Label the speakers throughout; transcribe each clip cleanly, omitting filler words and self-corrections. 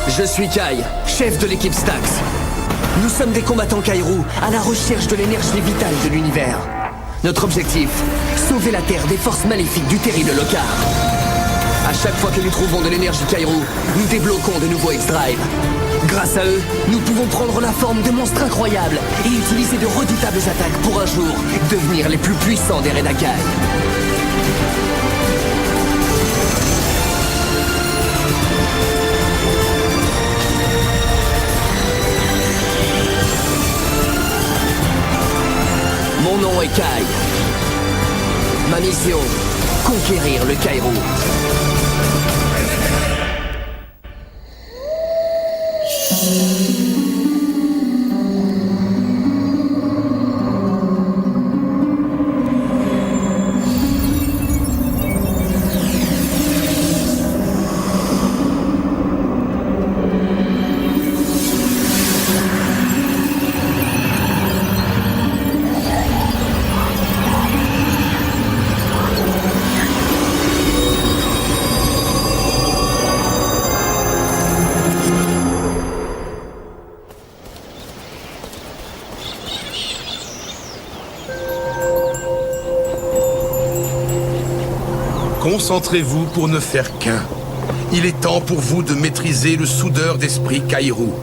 Speaker 1: Je suis Kai, chef de l'équipe Stax. Nous sommes des combattants Kairou à la recherche de l'énergie vitale de l'univers. Notre objectif, sauver la Terre des forces maléfiques du terrible Lokar. À chaque fois que nous trouvons de l'énergie Kairou, nous débloquons de nouveaux X-Drive. Grâce à eux, nous pouvons prendre la forme de monstres incroyables et utiliser de redoutables attaques pour un jour devenir les plus puissants des Redakai. Mon nom est Kai. Ma mission, conquérir le Kairou.
Speaker 2: Concentrez-vous pour ne faire qu'un. Il est temps pour vous de maîtriser le soudeur d'esprit Kairou.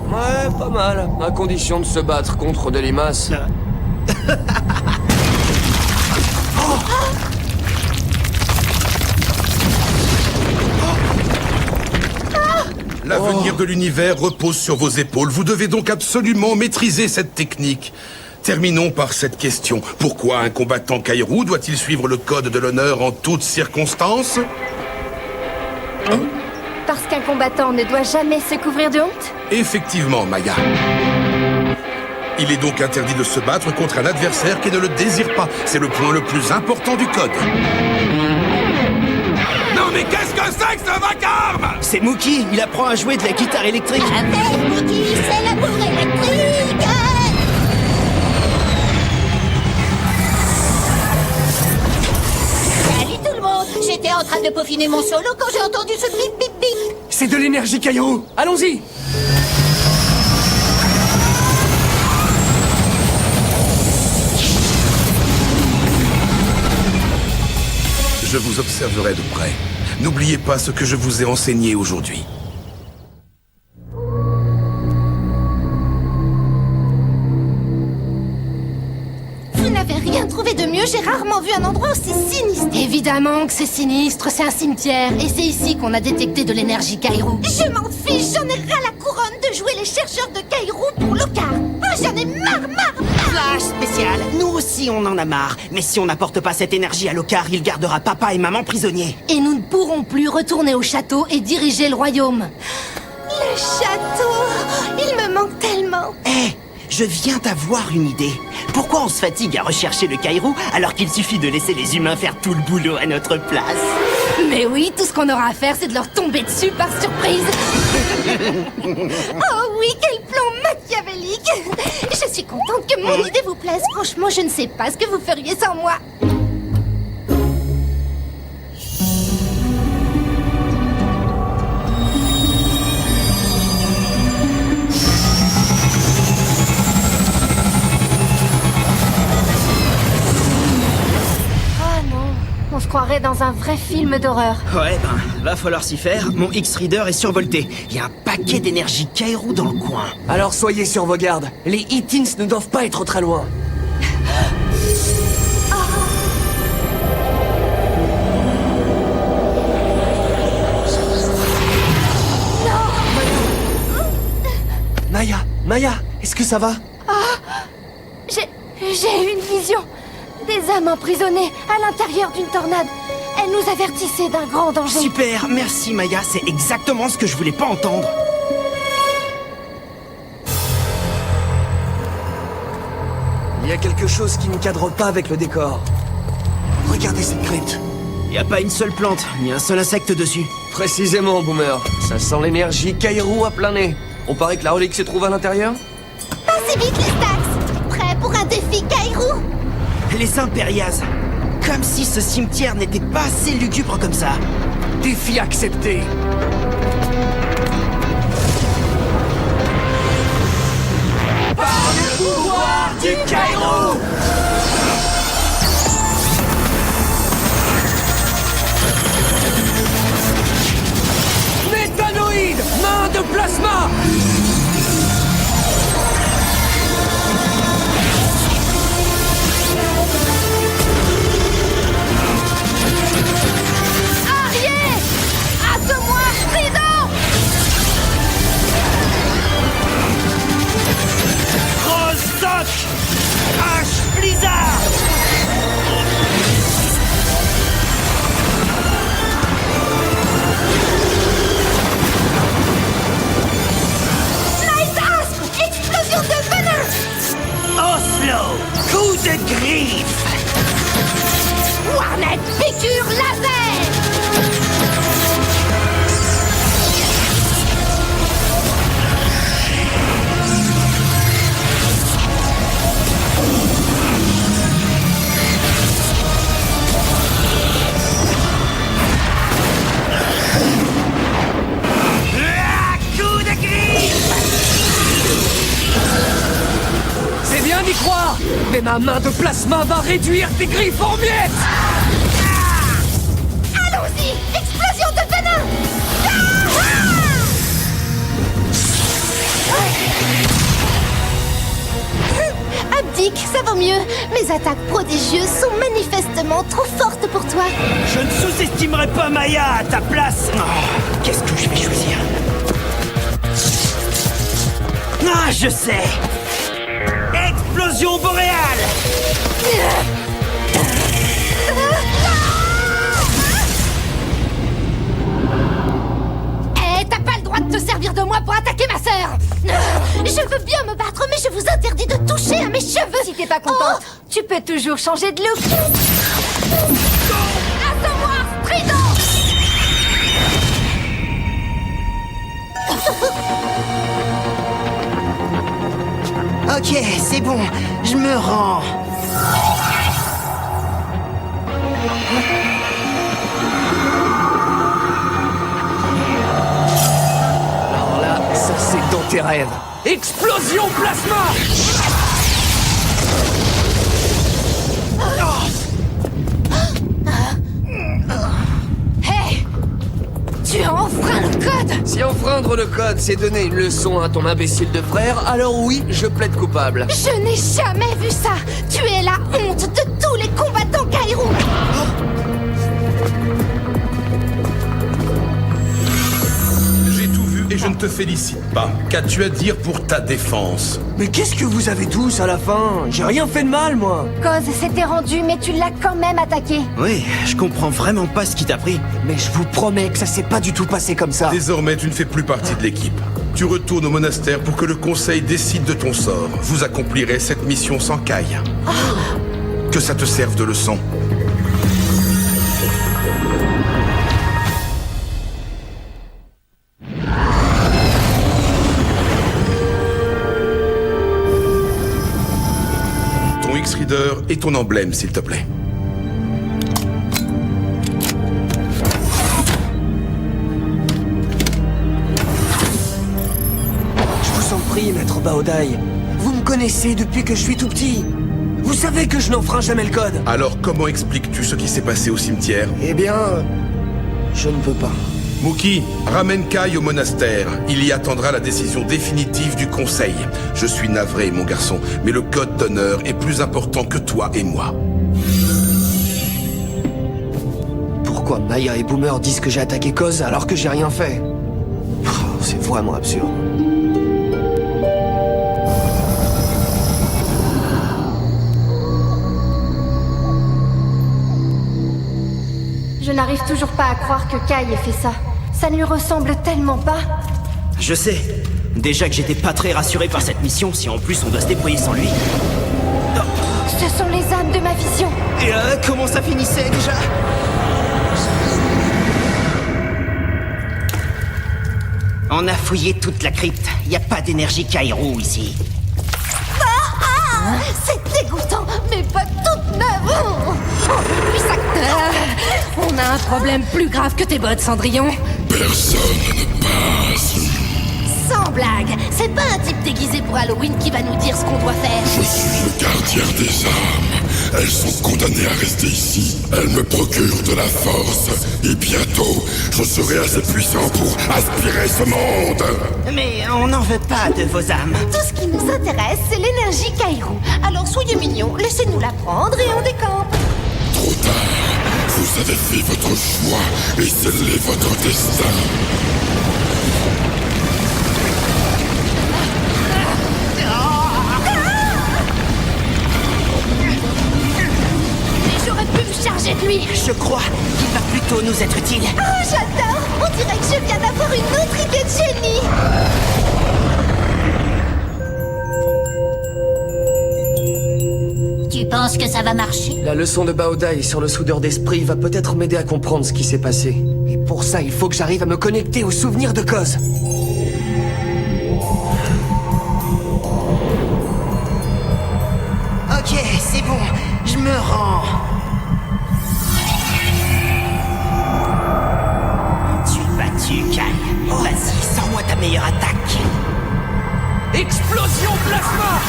Speaker 1: Ouais, pas mal. À condition de se battre contre des limaces.
Speaker 2: L'avenir de l'univers repose sur vos épaules. Vous devez donc absolument maîtriser cette technique. Terminons par cette question. Pourquoi un combattant Kairou doit-il suivre le code de l'honneur en toutes circonstances?
Speaker 3: Parce qu'un combattant ne doit jamais se couvrir de honte?
Speaker 2: Effectivement, Maya. Il est donc interdit de se battre contre un adversaire qui ne le désire pas. C'est le point le plus important du code. Non mais qu'est-ce que c'est que ce vacarme?
Speaker 4: C'est Mookie, il apprend à jouer de la guitare électrique.
Speaker 5: Avec Mookie, c'est l'amour électrique. Salut tout le monde. J'étais en train de peaufiner mon solo quand j'ai entendu ce bip bip bip.
Speaker 1: C'est de l'énergie Kairou. Allons-y.
Speaker 2: Je vous observerai de près. N'oubliez pas ce que je vous ai enseigné aujourd'hui.
Speaker 3: Vous n'avez rien trouvé de mieux? J'ai rarement vu un endroit aussi sinistre. Évidemment que c'est sinistre, c'est un cimetière. Et c'est ici qu'on a détecté de l'énergie Kairou. Je m'en fiche, j'en ai ras la couronne de jouer les chercheurs de Kairou pour Lokar. Oh, j'en ai marre.
Speaker 4: Flash spécial, nous aussi on en a marre. Mais si on n'apporte pas cette énergie à Lokar, il gardera papa et maman prisonniers.
Speaker 3: Et nous ne pourrons plus retourner au château et diriger le royaume. Le château, il me manque tellement.
Speaker 4: Hé, je viens d'avoir une idée. Pourquoi on se fatigue à rechercher le Kairou alors qu'il suffit de laisser les humains faire tout le boulot à notre place?
Speaker 3: Mais oui, tout ce qu'on aura à faire, c'est de leur tomber dessus par surprise. Oh oui, quel plan machiavélique. Je suis contente que mon idée vous plaise. Franchement, je ne sais pas ce que vous feriez sans moi. On se croirait dans un vrai film d'horreur.
Speaker 4: Ouais, va falloir s'y faire. Mon X-Reader est survolté. Il y a un paquet d'énergie Kairou dans le coin.
Speaker 1: Alors soyez sur vos gardes. Les Hitins ne doivent pas être très loin. Maya, est-ce que ça va?
Speaker 3: J'ai eu une vision. Des âmes emprisonnées à l'intérieur d'une tornade. Elles nous avertissaient d'un grand danger.
Speaker 4: Super, merci Maya, c'est exactement ce que je voulais pas entendre.
Speaker 1: Il y a quelque chose qui ne cadre pas avec le décor. Regardez cette crypte.
Speaker 4: Y a pas une seule plante, ni un seul insecte dessus.
Speaker 1: Précisément, Boomer. Ça sent l'énergie Kairou à plein nez. On paraît que la relique se trouve à l'intérieur?
Speaker 3: Passez vite les Stax. Prêts pour un défi Kairou?
Speaker 4: Les Impérias. Comme si ce cimetière n'était pas assez lugubre comme ça.
Speaker 1: Défi accepté. Par le pouvoir du Kairou! Méthanoïde! Main de plasma!
Speaker 3: Arrière! Assommoir Trident!
Speaker 4: Rostock! H Blizzard!
Speaker 3: Night Asp! Explosion de venin!
Speaker 4: Oslo! Coup de griffe!
Speaker 3: Warnet piqûre laser!
Speaker 4: Ah, coup de griffe!
Speaker 1: C'est bien d'y croire! Mais ma main de plasma va réduire tes griffes en miettes!
Speaker 3: Allons-y! Explosion de venin! Abdique, ça vaut mieux. Mes attaques prodigieuses sont manifestement trop fortes pour toi.
Speaker 4: Je ne sous-estimerai pas Maya à ta place. Oh, qu'est-ce que je vais choisir? Ah, je sais. Explosion boréale!
Speaker 3: Eh, t'as pas le droit de te servir de moi pour attaquer ma sœur! Je veux bien me battre, mais je vous interdis de toucher à mes cheveux!
Speaker 5: Si t'es pas contente, tu peux toujours changer de look.
Speaker 3: Assommoir Trident!
Speaker 4: Ok, c'est bon. Je me rends.
Speaker 1: Alors là, ça c'est dans tes rêves. Explosion plasma!
Speaker 3: Hé! Tu as enfreint le code!
Speaker 1: Si enfreindre le code, c'est donner une leçon à ton imbécile de frère, alors oui, je plaide coupable.
Speaker 3: Je n'ai jamais vu ça! Tu es la honte de tous les combattants Kairou!
Speaker 2: J'ai tout vu et je ne te félicite pas. Qu'as-tu à dire pour ta défense?
Speaker 1: Mais qu'est-ce que vous avez tous à la fin? J'ai rien fait de mal, moi.
Speaker 5: Cause s'était rendu, mais tu l'as quand même attaqué.
Speaker 4: Oui, je comprends vraiment pas ce qui t'a pris.
Speaker 1: Mais je vous promets que ça s'est pas du tout passé comme ça.
Speaker 2: Désormais, tu ne fais plus partie de l'équipe. Tu retournes au monastère pour que le conseil décide de ton sort. Vous accomplirez cette mission sans caille. Que ça te serve de leçon. Ton X-Reader et ton emblème, s'il te plaît.
Speaker 1: Je vous en prie, maître Baodai. Vous me connaissez depuis que je suis tout petit. Vous savez que je n'enfreins jamais le code.
Speaker 2: Alors, comment expliques-tu ce qui s'est passé au cimetière?
Speaker 1: Eh bien, je ne peux pas.
Speaker 2: Mookie, ramène Kai au monastère. Il y attendra la décision définitive du conseil. Je suis navré, mon garçon, mais le code d'honneur est plus important que toi et moi.
Speaker 1: Pourquoi Maya et Boomer disent que j'ai attaqué Koz alors que j'ai rien fait? C'est vraiment absurde.
Speaker 5: Je n'arrive toujours pas à croire que Kai ait fait ça. Ça ne lui ressemble tellement pas.
Speaker 4: Je sais. Déjà que j'étais pas très rassuré par cette mission, si en plus on doit se débrouiller sans lui.
Speaker 5: Ce sont les âmes de ma vision.
Speaker 4: Et comment ça finissait déjà? On a fouillé toute la crypte. Y a pas d'énergie Kairo ici.
Speaker 3: C'est dégoûtant. Mes bottes toutes neuves. Puis ça... on a un problème plus grave que tes bottes, Cendrillon.
Speaker 6: Personne ne passe.
Speaker 3: Sans blague, c'est pas un type déguisé pour Halloween qui va nous dire ce qu'on doit faire.
Speaker 6: Je suis le gardien des âmes. Elles sont condamnées à rester ici. Elles me procurent de la force. Et bientôt, je serai assez puissant pour aspirer ce monde.
Speaker 4: Mais on n'en veut pas de vos âmes.
Speaker 3: Tout ce qui nous intéresse, c'est l'énergie Kairo. Alors soyez mignons, laissez-nous la prendre et on décampe.
Speaker 6: Trop tard. Vous avez fait votre choix et scellé votre destin.
Speaker 3: J'aurais pu me charger de lui.
Speaker 4: Je crois qu'il va plutôt nous être utile.
Speaker 3: Oh, j'adore. On dirait que je viens d'avoir une autre idée de génie.
Speaker 7: Tu penses que ça va marcher?
Speaker 1: La leçon de Baodai sur le soudeur d'esprit va peut-être m'aider à comprendre ce qui s'est passé. Et pour ça, il faut que j'arrive à me connecter aux souvenirs de Koz.
Speaker 4: Ok, c'est bon. Je me rends. Tu es battu, Kai. Vas-y, sors-moi ta meilleure attaque.
Speaker 1: Explosion plasma!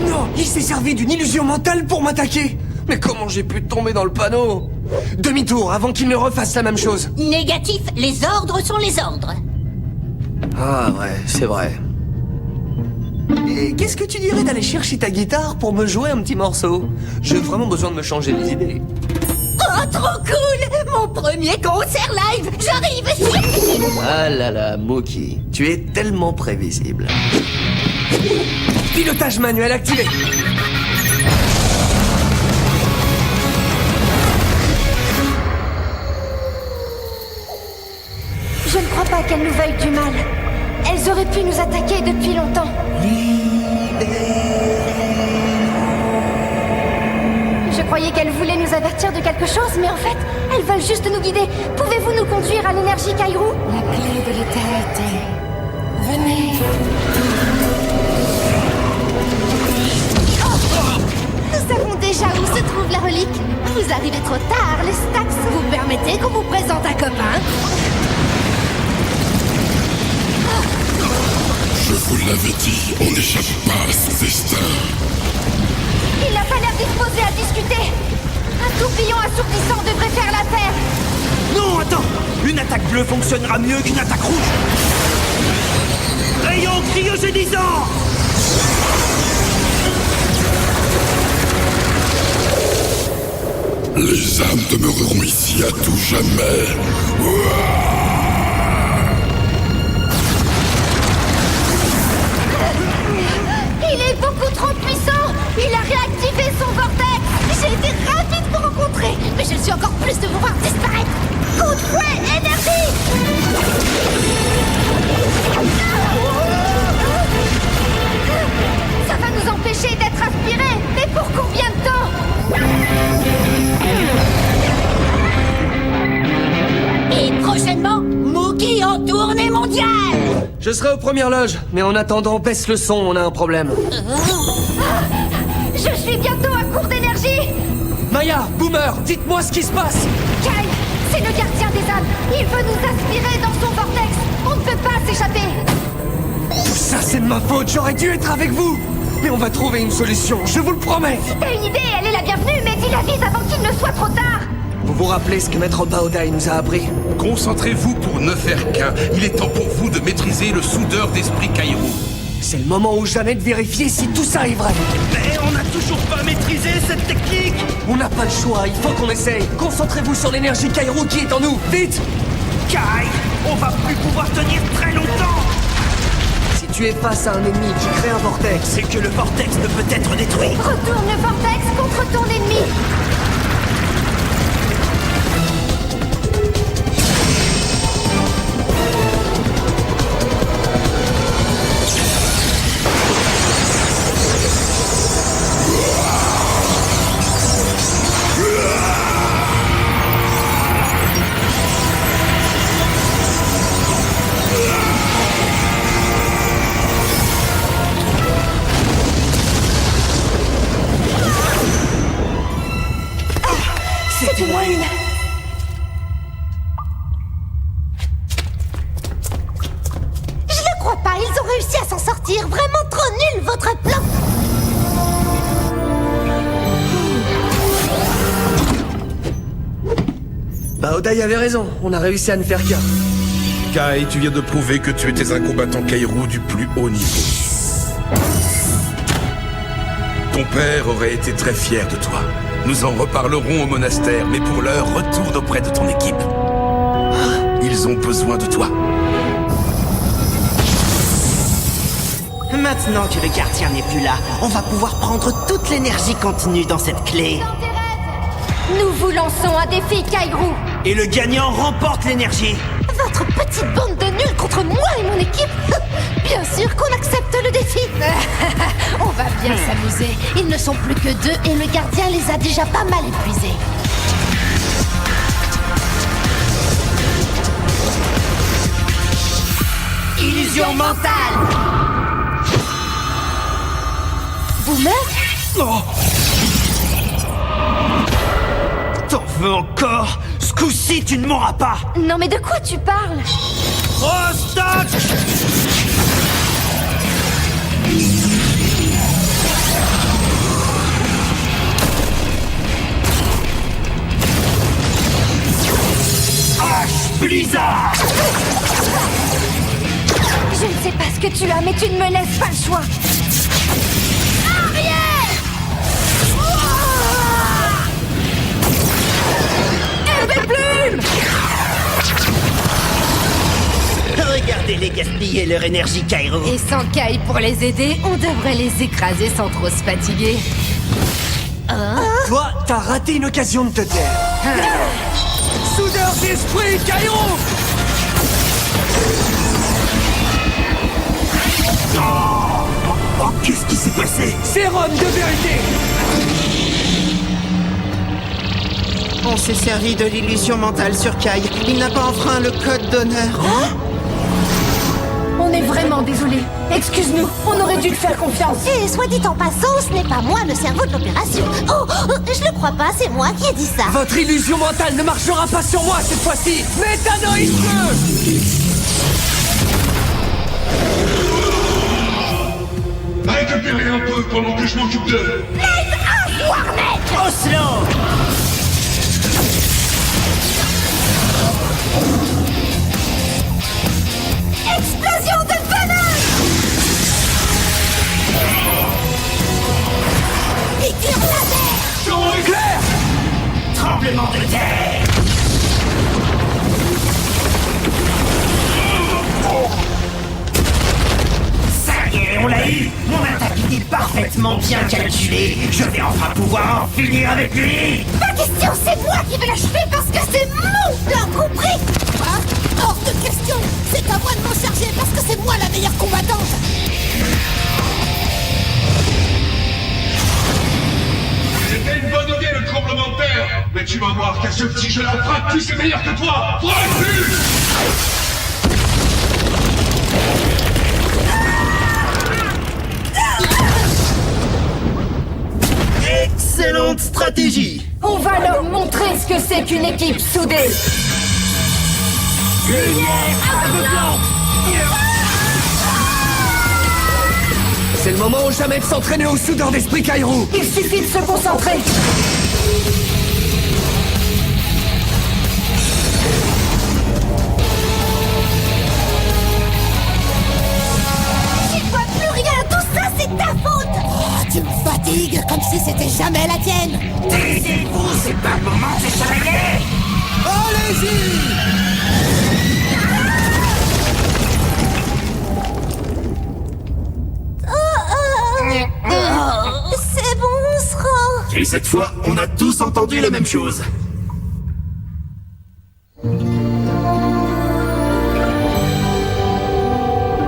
Speaker 1: Non, il s'est servi d'une illusion mentale pour m'attaquer. Mais comment j'ai pu tomber dans le panneau? Demi-tour avant qu'il ne refasse la même chose.
Speaker 7: Négatif, les ordres sont les ordres.
Speaker 1: Ah ouais, c'est vrai. Et qu'est-ce que tu dirais d'aller chercher ta guitare pour me jouer un petit morceau? J'ai vraiment besoin de me changer les idées.
Speaker 7: Oh, trop cool! Mon premier concert live! J'arrive!
Speaker 1: Ah là là, Mookie, tu es tellement prévisible. Pilotage manuel activé.
Speaker 5: Je ne crois pas qu'elles nous veuillent du mal. Elles auraient pu nous attaquer depuis longtemps. Je croyais qu'elles voulaient nous avertir de quelque chose, mais en fait, elles veulent juste nous guider. Pouvez-vous nous conduire à l'énergie Kairo?
Speaker 3: La clé de l'éternité. Venez. Nous savons déjà où se trouve la relique. Vous arrivez trop tard, les Stax. Vous permettez qu'on vous présente un copain?
Speaker 6: Je vous l'avais dit, on n'échappe pas à son destin.
Speaker 5: Il n'a pas l'air disposé à discuter. Un tourbillon assourdissant devrait faire l'affaire.
Speaker 4: Non, attends. Une attaque bleue fonctionnera mieux qu'une attaque rouge. Rayon cryogénisant.
Speaker 6: Les âmes demeureront ici à tout jamais.
Speaker 3: Il est beaucoup trop puissant. Il a réactivé son vortex. J'ai été ravie de vous rencontrer, mais je le suis encore plus de vous voir disparaître. Coup de fouet, énergie!
Speaker 5: Ça va nous empêcher d'être aspirés. Mais pour combien de temps?
Speaker 7: Et prochainement, Mookie en tournée mondiale!
Speaker 1: Je serai aux premières loges, mais en attendant, baisse le son, on a un problème.
Speaker 5: Je suis bientôt à court d'énergie.
Speaker 1: Maya, Boomer, dites-moi ce qui se passe.
Speaker 5: Kai, c'est le gardien des âmes. Il veut nous aspirer dans son vortex. On ne peut pas s'échapper.
Speaker 1: Tout ça, c'est de ma faute, j'aurais dû être avec vous. Mais on va trouver une solution, je vous le promets.
Speaker 5: Si t'as une idée, elle est la bienvenue, mais dis-la vite avant qu'il ne soit trop tard.
Speaker 1: Vous vous rappelez ce que Maître Baodai nous a appris?
Speaker 2: Concentrez-vous pour ne faire qu'un. Il est temps pour vous de maîtriser le soudeur d'esprit Kairo.
Speaker 1: C'est le moment ou jamais de vérifier si tout ça est vrai.
Speaker 4: Mais on n'a toujours pas maîtrisé cette technique.
Speaker 1: On n'a pas le choix, il faut qu'on essaye. Concentrez-vous sur l'énergie Kairo qui est en nous, vite!
Speaker 4: Kai, on va plus pouvoir tenir très longtemps.
Speaker 1: Si tu es face à un ennemi qui crée un vortex,
Speaker 4: C'est que le vortex ne peut être détruit.
Speaker 5: Retourne le vortex contre ton ennemi.
Speaker 3: réussi à s'en sortir. Vraiment trop nul, votre plan.
Speaker 1: Oday avait raison, on a réussi à ne faire qu'un.
Speaker 2: Kai, tu viens de prouver que tu étais un combattant Kairou du plus haut niveau. Ton père aurait été très fier de toi. Nous en reparlerons au monastère, mais pour l'heure, retourne auprès de ton équipe. Ils ont besoin de toi.
Speaker 4: Maintenant que le gardien n'est plus là, on va pouvoir prendre toute l'énergie contenue dans cette clé.
Speaker 5: Nous vous lançons un défi, Kairou.
Speaker 4: Et le gagnant remporte l'énergie.
Speaker 3: Votre petite bande de nuls contre moi et mon équipe. Bien sûr qu'on accepte le défi. On va bien s'amuser. Ils ne sont plus que 2 et le gardien les a déjà pas mal épuisés.
Speaker 4: Illusion mentale.
Speaker 5: Boomer?
Speaker 4: T'en veux encore? Ce coup-ci, tu ne m'auras pas.
Speaker 5: Non mais de quoi tu parles?
Speaker 4: Oh, stop! Blizzard!
Speaker 5: Je ne sais pas ce que tu as, mais tu ne me laisses pas le choix.
Speaker 4: Regardez-les gaspiller leur énergie, Kairo.
Speaker 3: Et sans Kai pour les aider, on devrait les écraser sans trop se fatiguer.
Speaker 1: Toi, t'as raté une occasion de te taire. Soudeur d'esprit, Kairo!
Speaker 4: Oh, qu'est-ce qui s'est passé?
Speaker 1: Sérum de vérité!
Speaker 4: On s'est servi de l'illusion mentale sur Kai. Il n'a pas enfreint le code d'honneur.
Speaker 5: On est vraiment désolé. Excuse-nous, on aurait dû te faire confiance.
Speaker 3: Et soit dit en passant, ce n'est pas moi le cerveau de l'opération. Oh, je le crois pas, c'est moi qui ai dit ça.
Speaker 1: Votre illusion mentale ne marchera pas sur moi cette fois-ci! Métanoïs-le!
Speaker 6: Récupérez un peu pendant que je m'occupe d'eux.
Speaker 4: Oslo!
Speaker 3: Explosion de venin! Piqûre laser!
Speaker 1: Claire!
Speaker 4: Tremblement de terre! Ça y est, on l'a eu! Mon attaque était parfaitement bien calculée! Je vais enfin pouvoir en finir avec lui!
Speaker 3: Pas question, c'est moi qui vais l'achever parce que c'est mon plan, compris? Hein? Hors de question! C'est à moi de m'en charger parce que c'est moi la meilleure combattante!
Speaker 6: C'était une bonne idée le tremblement de terre. Mais tu vas voir qu'à ce petit jeu la pratique est meilleur que toi. Plus!
Speaker 4: Excellente stratégie!
Speaker 5: On va leur montrer ce que c'est qu'une équipe soudée.
Speaker 1: C'est le moment ou jamais de s'entraîner au soudeur d'esprit, Kairo!
Speaker 5: Il suffit de se concentrer.
Speaker 3: J'y vois plus rien, tout ça c'est ta faute! Oh, tu me fatigues comme si c'était jamais la tienne!
Speaker 4: Taisez-vous, c'est pas le moment de s'échapper!
Speaker 3: C'est bon, on se rend!
Speaker 6: Et cette fois, on a tous entendu la même chose.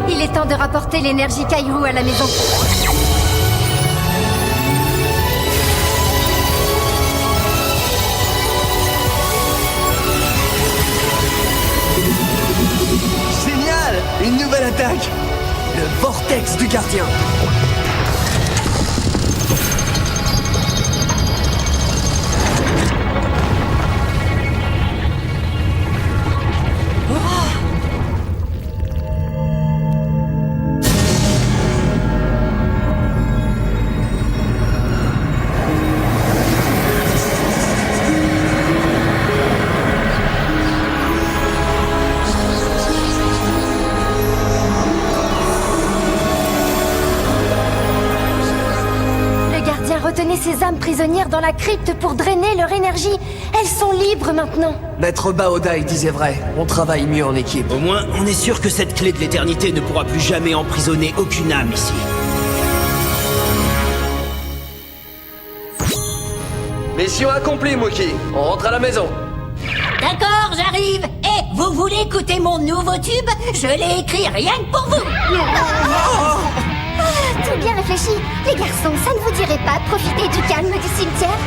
Speaker 5: Il est temps de rapporter l'énergie Kairou à la maison.
Speaker 1: Génial! Une nouvelle attaque! Le vortex du gardien!
Speaker 5: entraîné ces âmes prisonnières dans la crypte pour drainer leur énergie. Elles sont libres maintenant.
Speaker 1: Maître Baodai disait vrai, on travaille mieux en équipe.
Speaker 4: Au moins, on est sûr que cette clé de l'éternité ne pourra plus jamais emprisonner aucune âme ici.
Speaker 1: Mission accomplie, Mookie. On rentre à la maison.
Speaker 7: D'accord, j'arrive. Et vous voulez écouter mon nouveau tube? Je l'ai écrit rien que pour vous.
Speaker 5: Tout bien réfléchi. Les garçons, ça ne vous dirait pas de profiter du calme du cimetière?